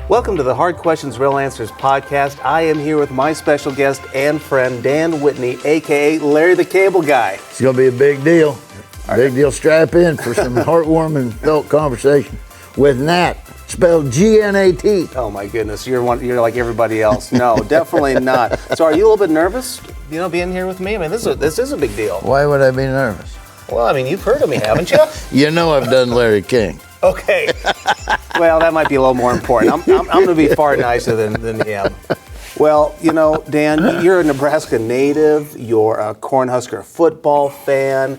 Welcome to the Hard Questions, Real Answers podcast. I am here with my special guest and friend, Dan Whitney, a.k.a. Larry the Cable Guy. It's going to be a big deal. Big deal. Strap in for some heartwarming felt conversation with Nat, spelled G-N-A-T. Oh my goodness, you're like everybody else. No, definitely not. So are you a little bit nervous, being here with me? I mean, this is a big deal. Why would I be nervous? Well, I mean, you've heard of me, haven't you? You know I've done Larry King. Okay. Well, that might be a little more important. I'm going to be far nicer than him. Well, Dan, you're a Nebraska native. You're a Cornhusker football fan.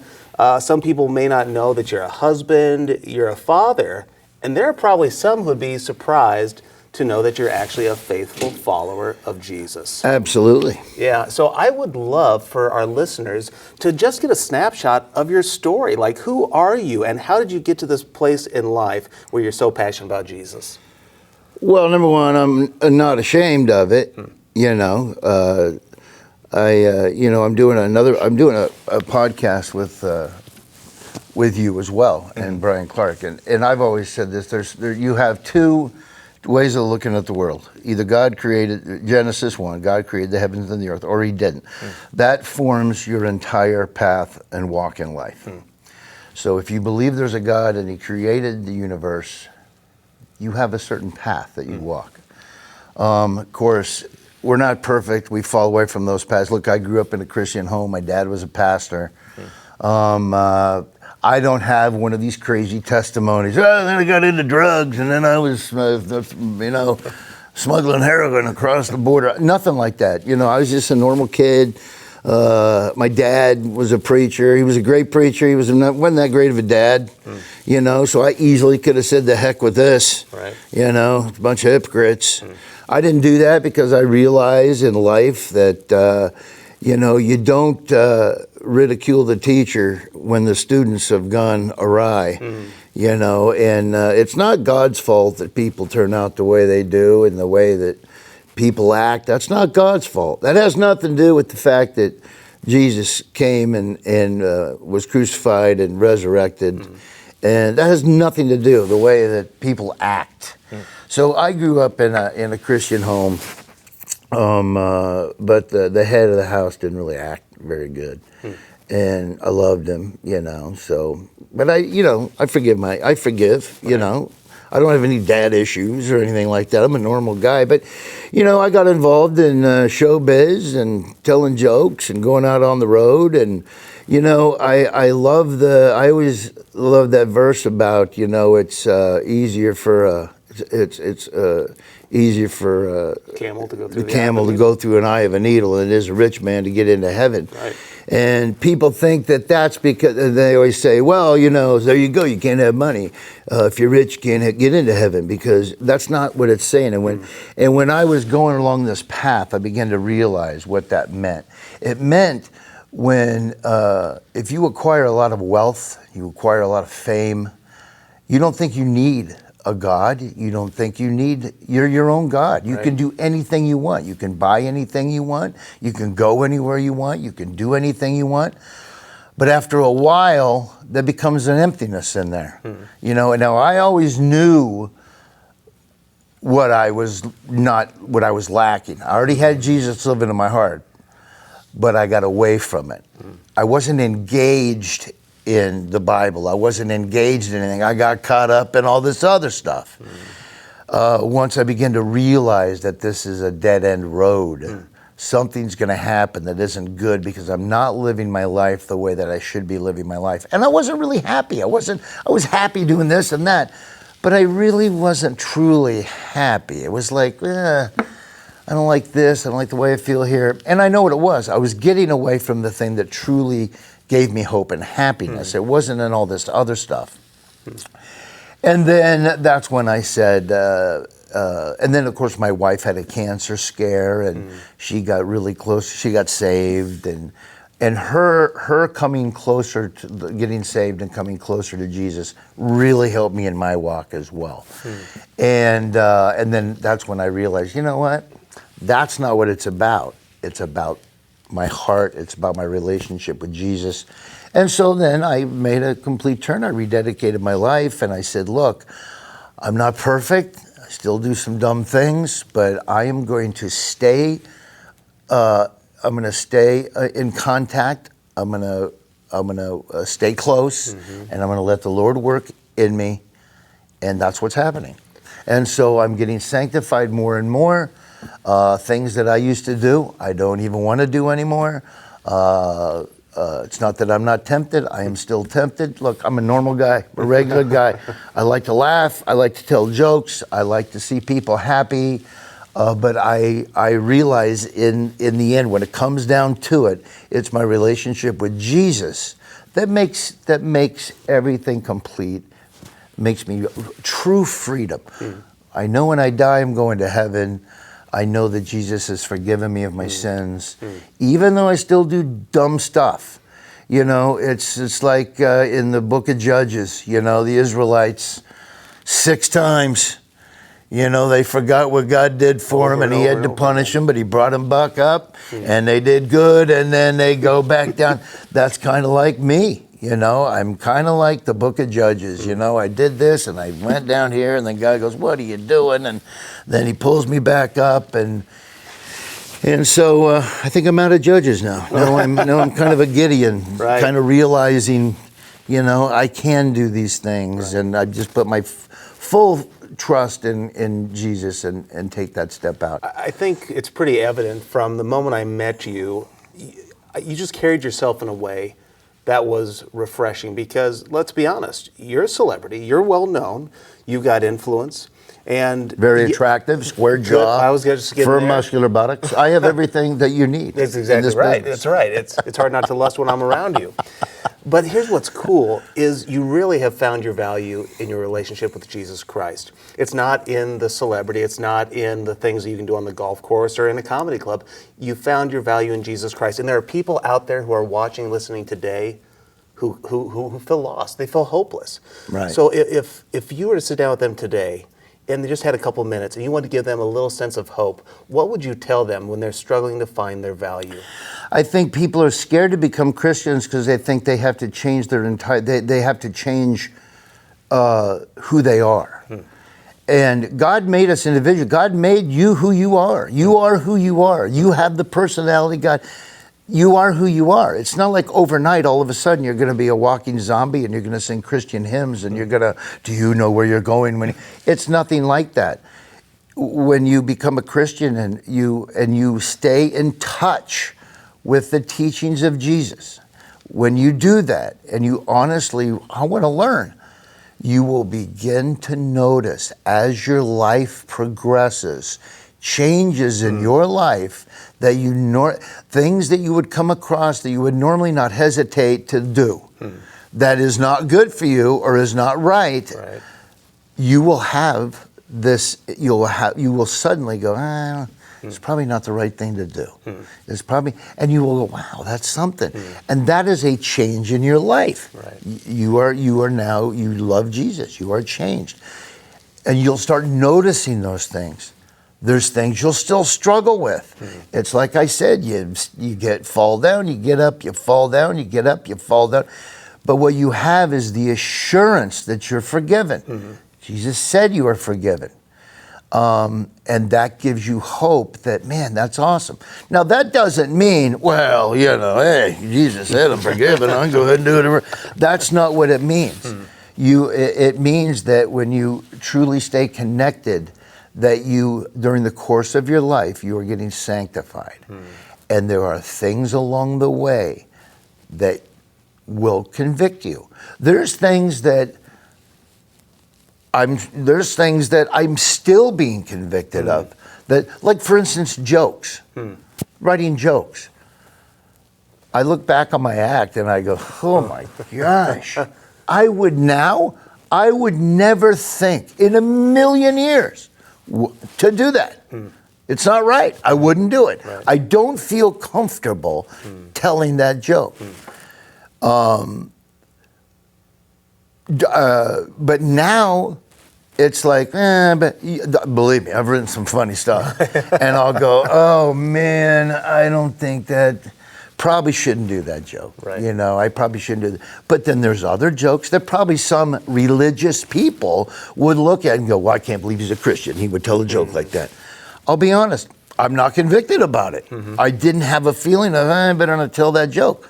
Some people may not know that you're a husband, you're a father, and there are probably some who would be surprised to know that you're actually a faithful follower of Jesus. Absolutely. Yeah, so I would love for our listeners to just get a snapshot of your story. Like, who are you and how did you get to this place in life where you're so passionate about Jesus? Well, number one, I'm not ashamed of it. I'm doing a podcast with you as well and Brian Clark, and I've always said this: you have two ways of looking at the world. Either God created, Genesis 1, God created the heavens and the earth, or he didn't. That forms your entire path and walk in life. So if you believe there's a God and he created the universe, you have a certain path that you walk. Of course, we're not perfect. We fall away from those paths. Look, I grew up in a Christian home. My dad was a pastor. I don't have one of these crazy testimonies. Then I got into drugs, and then I was, smuggling heroin across the border. Nothing like that. I was just a normal kid. My dad was a preacher. He was a great preacher. He wasn't that great of a dad, so I easily could have said, the heck with this, right. A bunch of hypocrites. I didn't do that because I realized in life that, you don't ridicule the teacher when the students have gone awry, and it's not God's fault that people turn out the way they do and the way that people act. That's not God's fault. That has nothing to do with the fact that Jesus came and was crucified and resurrected, and that has nothing to do with the way that people act. So I grew up in a Christian home, but the head of the house didn't really act very good. And I loved him, so, but I forgive, I don't have any dad issues or anything like that. I'm a normal guy, but, I got involved in showbiz and telling jokes and going out on the road. And, I always love that verse about, it's easier for easier for camel to go through an eye of a needle than it is a rich man to get into heaven. Right. And people think that that's because they always say, well, there you go, you can't have money. If you're rich, you can't get into heaven, because that's not what it's saying. And when I was going along this path, I began to realize what that meant. It meant when if you acquire a lot of wealth, you acquire a lot of fame, you don't think you need a God. You don't think you're your own God. You can do anything you want. You can buy anything you want. You can go anywhere you want. You can do anything you want. But after a while, there becomes an emptiness in there. And now I always knew what I was lacking. I already had Jesus living in my heart, but I got away from it. I wasn't engaged in the Bible. I wasn't engaged in anything. I got caught up in all this other stuff. Once I began to realize that this is a dead-end road, something's going to happen that isn't good, because I'm not living my life the way that I should be living my life. And I wasn't really happy. I was happy doing this and that, but I really wasn't truly happy. It was like, I don't like this. I don't like the way I feel here. And I know what it was. I was getting away from the thing that truly gave me hope and happiness. It wasn't in all this other stuff. And then that's when I said, and then of course my wife had a cancer scare, and she got really close. She got saved, and her coming closer to getting saved and coming closer to Jesus really helped me in my walk as well. And then that's when I realized, you know what? That's not what it's about. It's about my heart. It's about my relationship with Jesus. And so then I made a complete turn. I rededicated my life, and I said, look, I'm not perfect. I still do some dumb things, but I am going to stay. I'm going to stay in contact. I'm going to stay close, and I'm going to let the Lord work in me, and that's what's happening. And so I'm getting sanctified more and more. Things that I used to do, I don't even want to do anymore. It's not that I'm not tempted. I am still tempted. Look, I'm a normal guy, a regular guy. I like to laugh. I like to tell jokes. I like to see people happy. But I realize in the end, when it comes down to it, it's my relationship with Jesus that makes everything complete, makes me true freedom. I know when I die, I'm going to heaven. I know that Jesus has forgiven me of my sins, even though I still do dumb stuff. You know, it's like in the book of Judges, you know, the Israelites, 6 times. You know, they forgot what God did for them, and he had to punish them, but he brought them back up, and they did good, and then they go back down. That's kind of like me, you know. I'm kind of like the book of Judges, you know. I did this, and I went down here, and then God goes, what are you doing? And then he pulls me back up, and so I think I'm out of Judges now. Now I'm kind of a Gideon, kind of realizing, you know, I can do these things, and I just put my full trust in Jesus and take that step out. I think it's pretty evident from the moment I met you, you just carried yourself in a way that was refreshing because, let's be honest, you're a celebrity, you're well known, you got influence, and very attractive, square jaw, I was just getting firm there. Muscular buttocks. I have everything that you need. That's exactly right. Business. That's right. It's hard not to lust when I'm around you. But here's what's cool is you really have found your value in your relationship with Jesus Christ. It's not in the celebrity. It's not in the things that you can do on the golf course or in a comedy club. You found your value in Jesus Christ. And there are people out there who are watching, listening today who feel lost. They feel hopeless. Right. So if you were to sit down with them today and they just had a couple minutes and you want to give them a little sense of hope, what would you tell them when they're struggling to find their value? I think people are scared to become Christians because they think they have to change their entire, they have to change who they are. And God made us individuals. God made you who you are. You are who you are. You have the personality God. You are who you are. It's not like overnight, all of a sudden, you're going to be a walking zombie and you're going to sing Christian hymns and you're going to, do you know where you're going? It's nothing like that. When you become a Christian and you stay in touch with the teachings of Jesus, when you do that and you honestly, I want to learn, you will begin to notice as your life progresses, changes in your life that things that you would come across that you would normally not hesitate to do, that is not good for you or is not right. You will have this. You will suddenly go, it's probably not the right thing to do. It's probably, and you will go, wow, that's something, and that is a change in your life. You are now, you love Jesus. You are changed, and you'll start noticing those things. There's things you'll still struggle with. It's like I said, you fall down, you get up, you fall down, you get up, you fall down. But what you have is the assurance that you're forgiven. Jesus said you are forgiven. And that gives you hope that, man, that's awesome. Now, that doesn't mean, well, hey, Jesus said I'm forgiven, I'll go ahead and do whatever. That's not what it means. It means that when you truly stay connected, that you, during the course of your life, you are getting sanctified. And there are things along the way that will convict you. There's things that I'm still being convicted of. That, like, for instance, jokes. Writing jokes. I look back on my act and I go, oh my gosh. I would never think in a million years to do that. It's not right. I wouldn't do it. I don't feel comfortable telling that joke. But now it's like, but believe me, I've written some funny stuff. And I'll go, oh man, I don't think that, probably shouldn't do that joke. Right. You know, I probably shouldn't do that. But then there's other jokes that probably some religious people would look at and go, well, I can't believe he's a Christian. He would tell a joke like that. I'll be honest, I'm not convicted about it. I didn't have a feeling of, I better not tell that joke.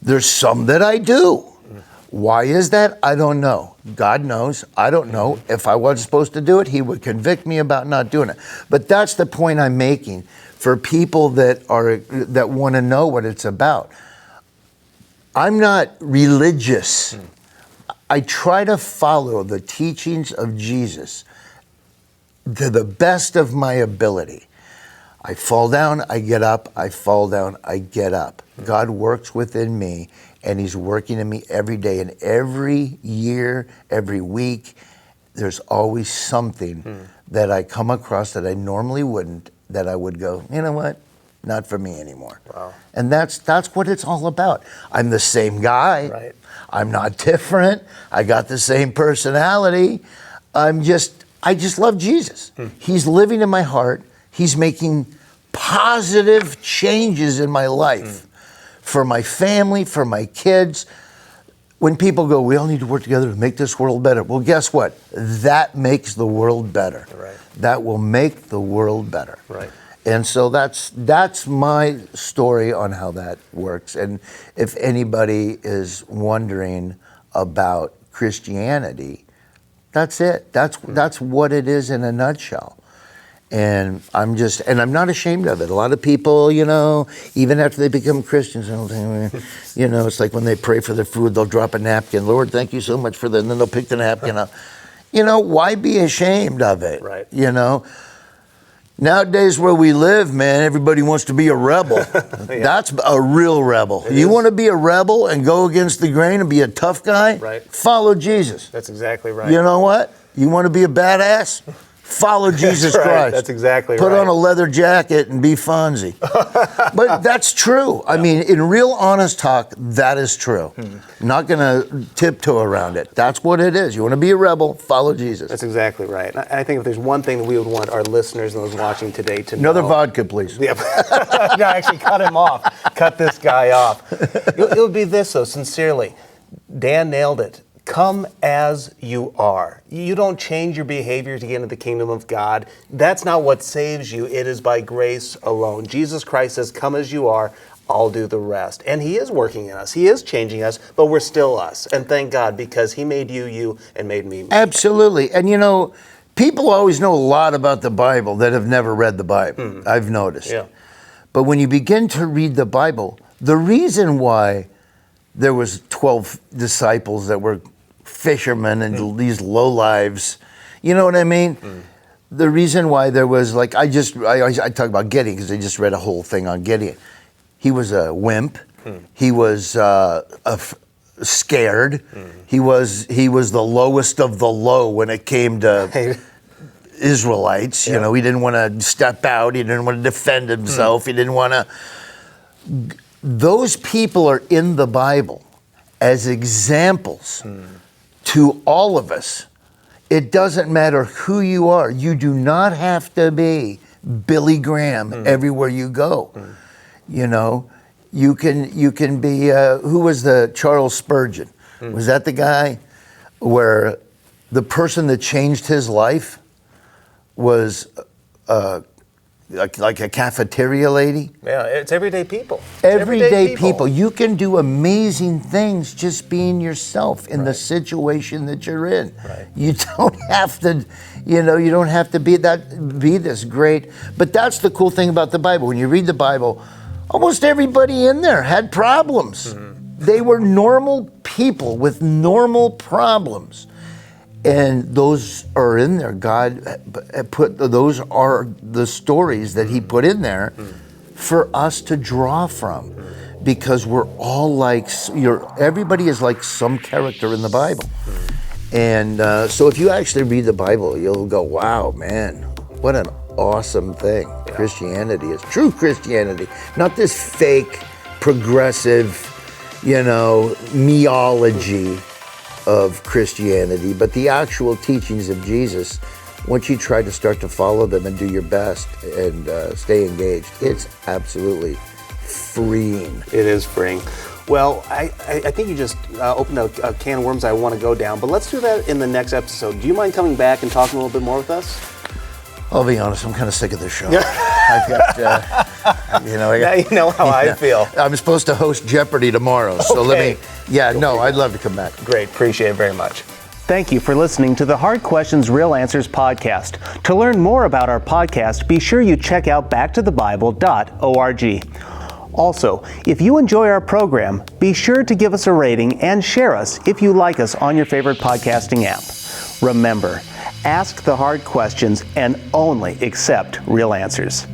There's some that I do. Why is that? I don't know. God knows. I don't know. If I wasn't supposed to do it, he would convict me about not doing it. But that's the point I'm making for people that want to know what it's about. I'm not religious. I try to follow the teachings of Jesus to the best of my ability. I fall down, I get up, I fall down, I get up. God works within me, and he's working in me every day. And every year, every week, there's always something that I come across that I normally wouldn't, that I would go, you know what? Not for me anymore. Wow. And that's what it's all about. I'm the same guy. Right. I'm not different. I got the same personality. I just love Jesus. He's living in my heart. He's making positive changes in my life for my family, for my kids. When people go, we all need to work together to make this world better. Well, guess what? That makes the world better. Right. That will make the world better. Right. And so that's my story on how that works. And if anybody is wondering about Christianity, that's it. That's what it is in a nutshell. And I'm not ashamed of it. A lot of people, you know, even after they become Christians, you know, it's like when they pray for their food, they'll drop a napkin. Lord, thank you so much for that. And then they'll pick the napkin up. You know, why be ashamed of it? Right. You know, nowadays where we live, man, everybody wants to be a rebel. That's a real rebel. You want to be a rebel and go against the grain and be a tough guy? Right. Follow Jesus. That's exactly right. You know what? You want to be a badass? Follow Jesus Right. Christ. That's exactly Put right. on a leather jacket and be Fonzie. But that's true. I mean, in real honest talk, that is true. I'm not going to tiptoe around it. That's what it is. You want to be a rebel, follow Jesus. That's exactly right. And I think if there's one thing that we would want our listeners and those watching today to know. Another vodka, please. Yep. No, actually, cut him off. Cut this guy off. It would be this, though, sincerely. Dan nailed it. Come as you are. You don't change your behavior to get into the kingdom of God. That's not what saves you. It is by grace alone. Jesus Christ says, come as you are. I'll do the rest. And he is working in us. He is changing us, but we're still us. And thank God, because he made you, and made me. Absolutely. And you know, people always know a lot about the Bible that have never read the Bible. I've noticed. Yeah. But when you begin to read the Bible, the reason why there was 12 disciples that were fishermen and these low lives, you know what I mean? The reason why there was, like, I talk about Gideon because I just read a whole thing on Gideon. He was a wimp. He was scared. He was the lowest of the low when it came to Israelites. You know, he didn't want to step out. He didn't want to defend himself. He didn't want to. Those people are in the Bible as examples to all of us. It doesn't matter who you are. You do not have to be Billy Graham everywhere you go. You know, you can be, who was the Charles Spurgeon? Was that the guy where the person that changed his life was like a cafeteria lady? Yeah, it's everyday people. Everyday people. You can do amazing things just being yourself in the situation that you're in. Right. You don't have to, you don't have to be this great. But that's the cool thing about the Bible. When you read the Bible, almost everybody in there had problems. They were normal people with normal problems. And those are in there. God put, those are the stories that he put in there for us to draw from, because we're all like, everybody is like some character in the Bible. And so if you actually read the Bible, you'll go, wow, man, what an awesome thing Christianity is. True Christianity, not this fake, progressive, meology. of Christianity, but the actual teachings of Jesus, once you try to start to follow them and do your best and stay engaged, it's absolutely freeing. It is freeing. Well, I think you just opened a can of worms I want to go down, but let's do that in the next episode. Do you mind coming back and talking a little bit more with us? I'll be honest, I'm kind of sick of this show. I've got, Now you know how I feel. I'm supposed to host Jeopardy tomorrow, so Okay. I'd love to come back. Great, appreciate it very much. Thank you for listening to the Hard Questions, Real Answers podcast. To learn more about our podcast, be sure you check out backtothebible.org. Also, if you enjoy our program, be sure to give us a rating and share us if you like us on your favorite podcasting app. Remember, ask the hard questions and only accept real answers.